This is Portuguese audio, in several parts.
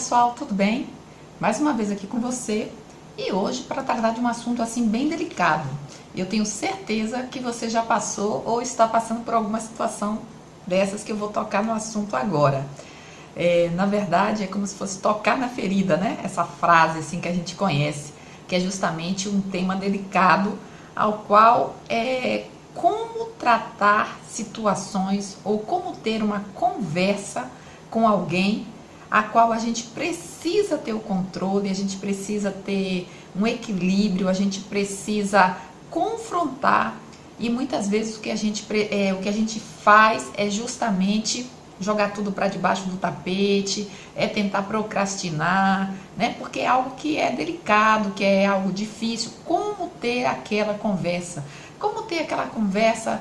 pessoal, tudo bem? Mais uma vez aqui com você e hoje para tratar de um assunto assim bem delicado. Eu tenho certeza que você já passou ou está passando por alguma situação dessas que eu vou tocar no assunto agora. Na verdade, é como se fosse tocar na ferida, né? Essa frase assim que a gente conhece, que é justamente um tema delicado ao qual é como tratar situações ou como ter uma conversa com alguém a qual a gente precisa ter o controle, a gente precisa ter um equilíbrio, a gente precisa confrontar e muitas vezes o que a gente faz é justamente jogar tudo para debaixo do tapete, é tentar procrastinar, né? Porque é algo que é delicado, que é algo difícil. Como ter aquela conversa? Como ter aquela conversa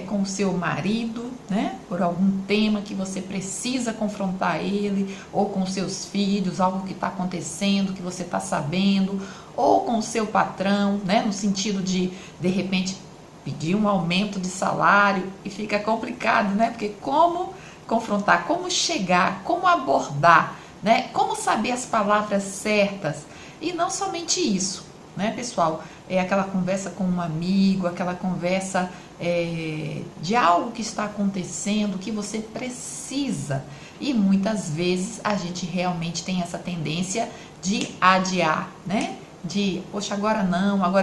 com o seu marido, né? Por algum tema que você precisa confrontar ele, ou com seus filhos, algo que está acontecendo, que você está sabendo, ou com o seu patrão, né? No sentido de repente, pedir um aumento de salário e fica complicado, né? Porque como confrontar, como chegar, como abordar, né? Como saber as palavras certas. E não somente isso, né, pessoal? É aquela conversa com um amigo, aquela conversa de algo que está acontecendo, que você precisa. E muitas vezes a gente realmente tem essa tendência de adiar, né? De, poxa, agora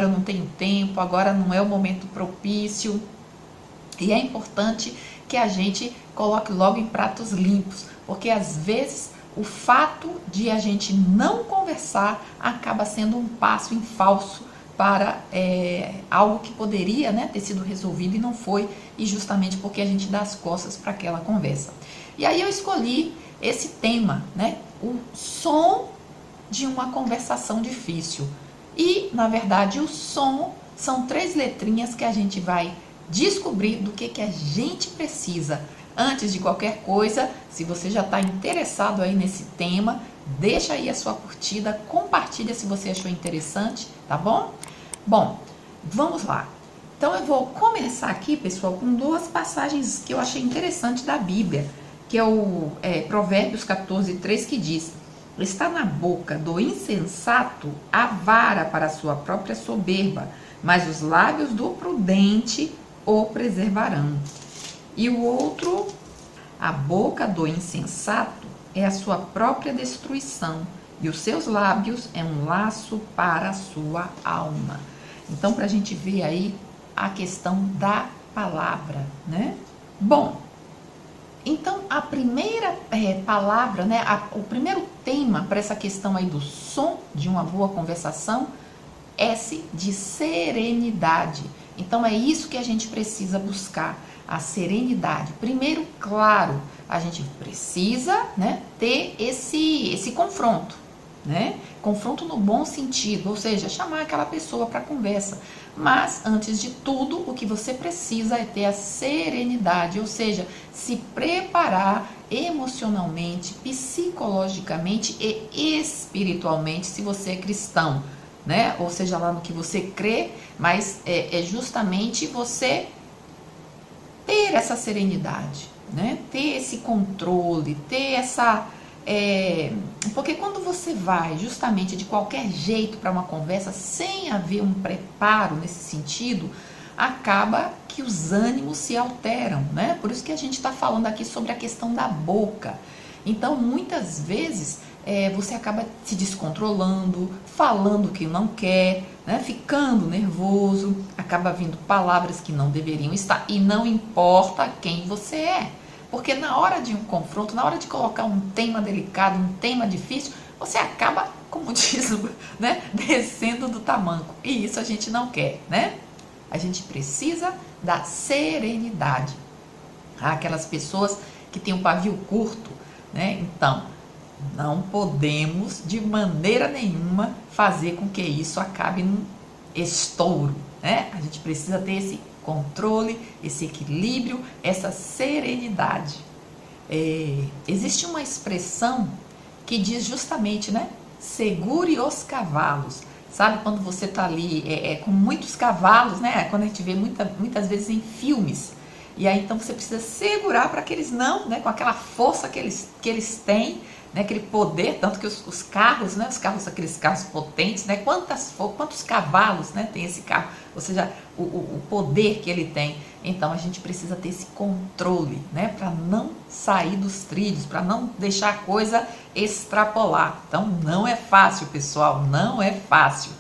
eu não tenho tempo, agora não é o momento propício. E é importante que a gente coloque logo em pratos limpos, porque às vezes o fato de a gente não conversar acaba sendo um passo em falso para algo que poderia, né, ter sido resolvido e não foi, e justamente porque a gente dá as costas para aquela conversa. E aí eu escolhi esse tema, né, o som de uma conversação difícil. E, na verdade, o som são 3 letrinhas que a gente vai descobrir do que a gente precisa. Antes de qualquer coisa, se você já está interessado aí nesse tema, deixa aí a sua curtida, compartilha se você achou interessante, tá bom? Bom, vamos lá. Então eu vou começar aqui, pessoal, com 2 passagens que eu achei interessantes da Bíblia, que é o Provérbios 14:3, que diz: está na boca do insensato a vara para a sua própria soberba, mas os lábios do prudente o preservarão. E o outro: a boca do insensato é a sua própria destruição, e os seus lábios é um laço para a sua alma. Então, para a gente ver aí a questão da palavra, né? Bom, então a primeira palavra, né? O primeiro tema para essa questão aí do som de uma boa conversação é de serenidade. Então é isso que a gente precisa buscar, a serenidade. Primeiro, claro, a gente precisa, né, ter esse confronto, né? Confronto no bom sentido, ou seja, chamar aquela pessoa para conversa. Mas, antes de tudo, o que você precisa é ter a serenidade, ou seja, se preparar emocionalmente, psicologicamente e espiritualmente, se você é cristão, né? Ou seja, lá no que você crê, mas é justamente você ter essa serenidade, né? Ter esse controle, ter essa... porque quando você vai justamente de qualquer jeito para uma conversa, sem haver um preparo nesse sentido, acaba que os ânimos se alteram, né? Por isso que a gente está falando aqui sobre a questão da boca. Então, muitas vezes, você acaba se descontrolando, falando o que não quer, né? Ficando nervoso, acaba vindo palavras que não deveriam estar, e não importa quem você é. Porque na hora de um confronto, na hora de colocar um tema delicado, um tema difícil, você acaba, como diz, né, descendo do tamanco. E isso a gente não quer, né? A gente precisa da serenidade. Aquelas pessoas que têm um pavio curto, né? Então, não podemos de maneira nenhuma fazer com que isso acabe num estouro, né? A gente precisa ter esse controle, esse equilíbrio, essa serenidade. Existe uma expressão que diz justamente, né? Segure os cavalos. Sabe quando você está ali com muitos cavalos, né? Quando a gente vê muitas vezes em filmes. E aí então você precisa segurar para que eles não, né? Com aquela força que eles têm, né? Aquele poder, tanto que os carros, né? Os carros, aqueles carros potentes, né? Quantos cavalos, né? Tem esse carro, ou seja, o poder que ele tem. Então a gente precisa ter esse controle, né? Para não sair dos trilhos, para não deixar a coisa extrapolar. Então não é fácil, pessoal, não é fácil.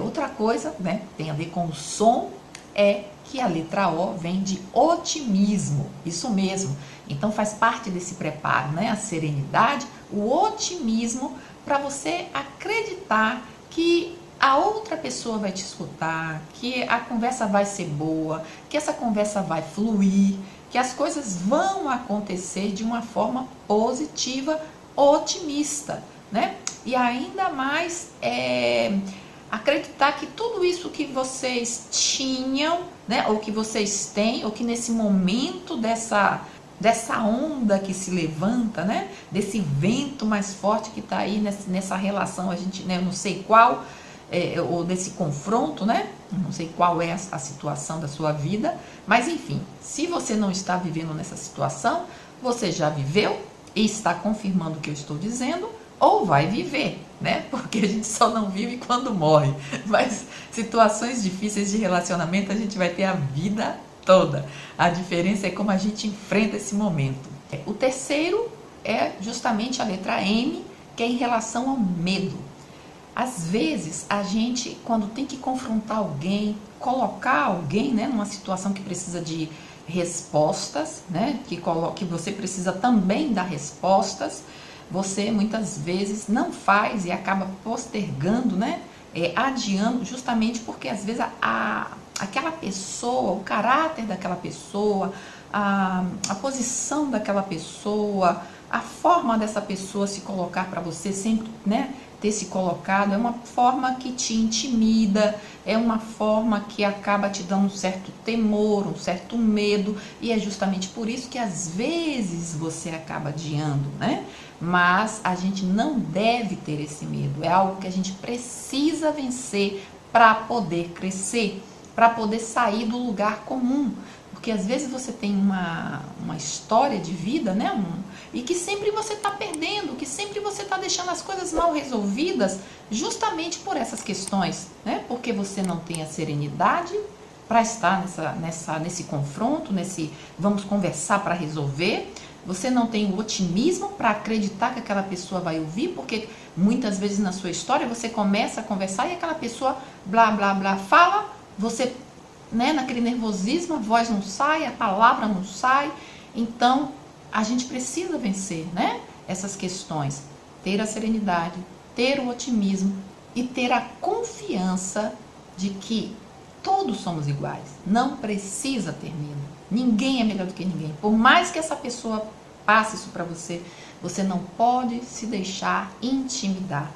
Outra coisa, né? Tem a ver com o som, é que a letra O vem de otimismo, isso mesmo. Então faz parte desse preparo, né? A serenidade, o otimismo para você acreditar que a outra pessoa vai te escutar, que a conversa vai ser boa, que essa conversa vai fluir, que as coisas vão acontecer de uma forma positiva, otimista, né? E ainda mais acreditar que tudo isso que vocês tinham, né, ou que vocês têm, ou que nesse momento dessa onda que se levanta, né, desse vento mais forte que está aí nessa relação, a gente, né, eu não sei qual, ou desse confronto, né, não sei qual é a situação da sua vida, mas enfim, se você não está vivendo nessa situação, você já viveu e está confirmando o que eu estou dizendo, ou vai viver, né? Porque a gente só não vive quando morre. Mas situações difíceis de relacionamento a gente vai ter a vida toda. A diferença é como a gente enfrenta esse momento. O terceiro é justamente a letra M, que é em relação ao medo. Às vezes, a gente, quando tem que confrontar alguém, colocar alguém, né, numa situação que precisa de respostas, né, que você precisa também dar respostas, você muitas vezes não faz e acaba postergando, né? Adiando, justamente porque às vezes aquela pessoa, o caráter daquela pessoa, a posição daquela pessoa, a forma dessa pessoa se colocar para você, sempre, né, ter se colocado, é uma forma que te intimida, é uma forma que acaba te dando um certo temor, um certo medo, e é justamente por isso que às vezes você acaba adiando, né? Mas a gente não deve ter esse medo, é algo que a gente precisa vencer para poder crescer, para poder sair do lugar comum, porque às vezes você tem uma história de vida, né? E que sempre você está perdendo, que sempre você está deixando as coisas mal resolvidas, justamente por essas questões, né? Porque você não tem a serenidade para estar nesse confronto, vamos conversar para resolver. Você não tem o otimismo para acreditar que aquela pessoa vai ouvir, porque muitas vezes na sua história você começa a conversar e aquela pessoa blá blá blá fala, você, né, naquele nervosismo, a voz não sai, a palavra não sai. Então a gente precisa vencer, né, essas questões, ter a serenidade, ter o otimismo e ter a confiança de que todos somos iguais, não precisa ter medo. Ninguém é melhor do que ninguém. Por mais que essa pessoa passe isso para você, você não pode se deixar intimidar.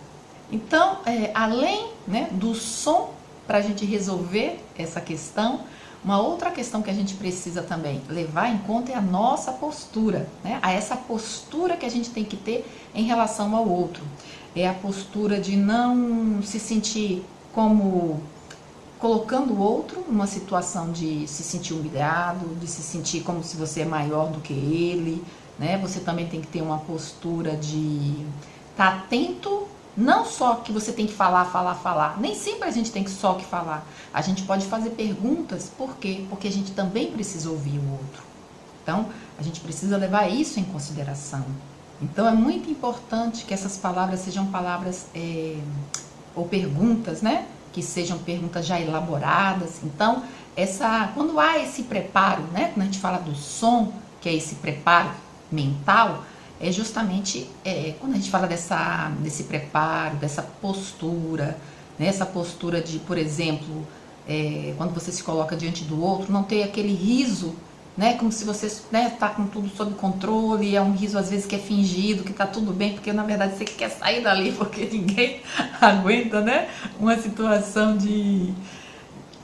Então, além, né, do som, para a gente resolver essa questão, uma outra questão que a gente precisa também levar em conta é a nossa postura, né? A essa postura que a gente tem que ter em relação ao outro. É a postura de não se sentir como colocando o outro numa situação de se sentir humilhado, de se sentir como se você é maior do que ele, né? Você também tem que ter uma postura de estar atento, não só que você tem que falar. Nem sempre a gente tem que só que falar. A gente pode fazer perguntas, por quê? Porque a gente também precisa ouvir o outro. Então, a gente precisa levar isso em consideração. Então, é muito importante que essas palavras sejam palavras ou perguntas, né? Que sejam perguntas já elaboradas. Então, quando há esse preparo, né? Quando a gente fala do som, que é esse preparo mental, é justamente quando a gente fala desse preparo, dessa postura, né? Essa postura de, por exemplo, quando você se coloca diante do outro, não ter aquele riso, né? Como se você está com tudo sob controle, é um riso às vezes que é fingido, que está tudo bem, porque na verdade você quer sair dali, porque ninguém aguenta, né? Uma situação de...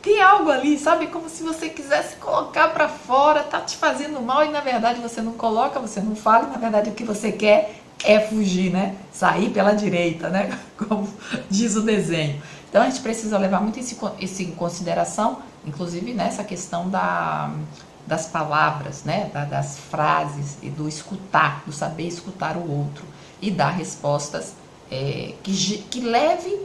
Tem algo ali, sabe? Como se você quisesse colocar para fora, tá te fazendo mal e na verdade você não coloca, você não fala, e na verdade o que você quer é fugir, né? Sair pela direita, né? Como diz o desenho. Então a gente precisa levar muito isso em consideração, inclusive nessa questão das palavras, né? Das frases e do escutar, do saber escutar o outro. e dar respostas que leve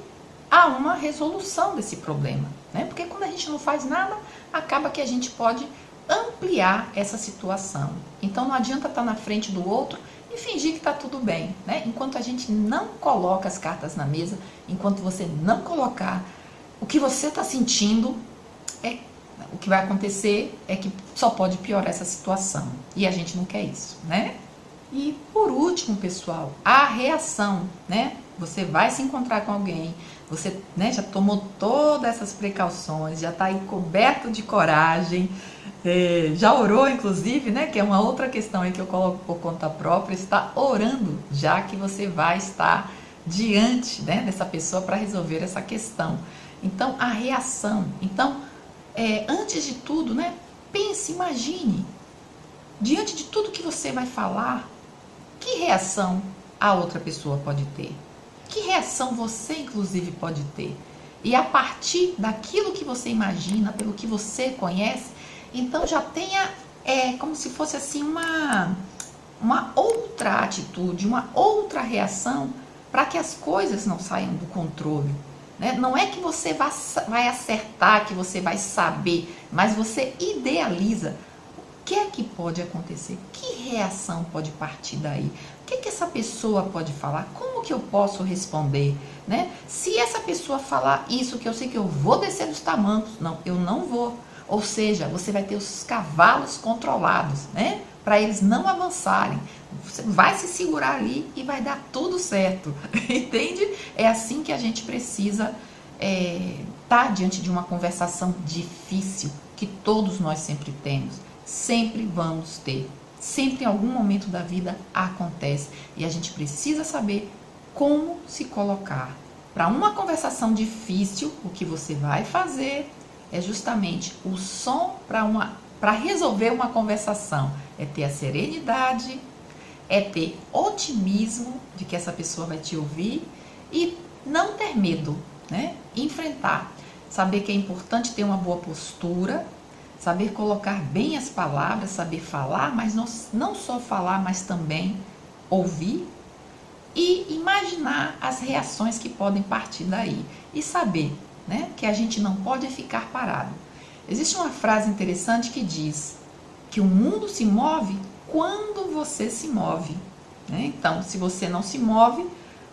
a uma resolução desse problema, né? Porque quando a gente não faz nada, acaba que a gente pode ampliar essa situação. Então não adianta estar na frente do outro e fingir que está tudo bem, né? Enquanto a gente não coloca as cartas na mesa, enquanto você não colocar o que você está sentindo, o que vai acontecer é que só pode piorar essa situação. E a gente não quer isso, né? E por último, pessoal, a reação, né? Você vai se encontrar com alguém, você, né, já tomou todas essas precauções, já está aí coberto de coragem, já orou, inclusive, né? Que é uma outra questão aí que eu coloco por conta própria, está orando, já que você vai estar diante, né, dessa pessoa para resolver essa questão. Então, a reação. Então, antes de tudo, né, pense, imagine, diante de tudo que você vai falar, que reação a outra pessoa pode ter? Que reação você, inclusive, pode ter? E a partir daquilo que você imagina, pelo que você conhece, então já tenha, como se fosse assim, uma outra atitude, uma outra reação, para que as coisas não saiam do controle. Né? Não é que você vai acertar, que você vai saber, mas você idealiza. O que é que pode acontecer? Que reação pode partir daí? O que é que essa pessoa pode falar? Como que eu posso responder? Né? Se essa pessoa falar isso, que eu sei que eu vou descer dos tamancos, não, eu não vou. Ou seja, você vai ter os cavalos controlados, né? Para eles não avançarem. Você vai se segurar ali e vai dar tudo certo. Entende? É assim que a gente precisa estar diante de uma conversação difícil, que todos nós sempre temos. Sempre vamos ter. Sempre em algum momento da vida acontece. E a gente precisa saber como se colocar. Para uma conversação difícil, o que você vai fazer é justamente o som para resolver uma conversação. É ter a serenidade, é ter otimismo de que essa pessoa vai te ouvir e não ter medo, né? Enfrentar. Saber que é importante ter uma boa postura, saber colocar bem as palavras, saber falar, mas não só falar, mas também ouvir e imaginar as reações que podem partir daí. E saber, né, que a gente não pode ficar parado. Existe uma frase interessante que diz que o mundo se move quando você se move. Né? Então, se você não se move,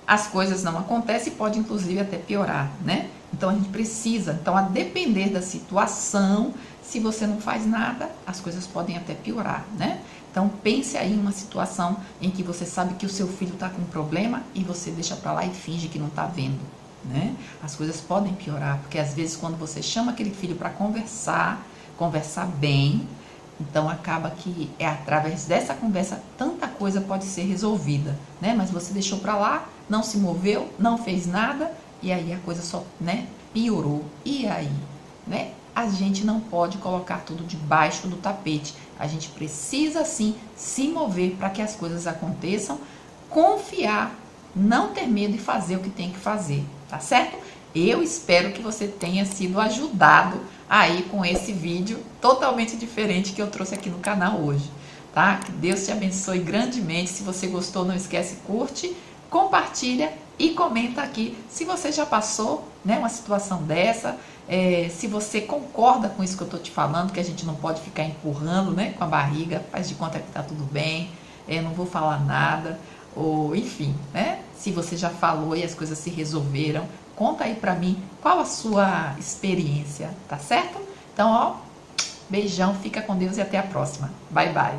as coisas não acontecem e pode inclusive até piorar. Né? Então, a gente precisa, a depender da situação, se você não faz nada, as coisas podem até piorar. Né? Então, pense aí em uma situação em que você sabe que o seu filho está com um problema e você deixa para lá e finge que não está vendo. Né? As coisas podem piorar, porque às vezes quando você chama aquele filho para conversar bem, então acaba que através dessa conversa tanta coisa pode ser resolvida, né? Mas você deixou para lá, não se moveu, não fez nada e aí a coisa só, né, piorou. E aí, né? A gente não pode colocar tudo debaixo do tapete. A gente precisa sim se mover para que as coisas aconteçam, confiar, não ter medo e fazer o que tem que fazer. Tá certo? Eu espero que você tenha sido ajudado aí com esse vídeo totalmente diferente que eu trouxe aqui no canal hoje, tá? Que Deus te abençoe grandemente. Se você gostou, não esquece, curte, compartilha e comenta aqui se você já passou, né, uma situação dessa, se você concorda com isso que eu tô te falando, que a gente não pode ficar empurrando, né, com a barriga, faz de conta que tá tudo bem, não vou falar nada, ou enfim, né? Se você já falou e as coisas se resolveram, conta aí pra mim qual a sua experiência, tá certo? Então, ó, beijão, fica com Deus e até a próxima. Bye, bye.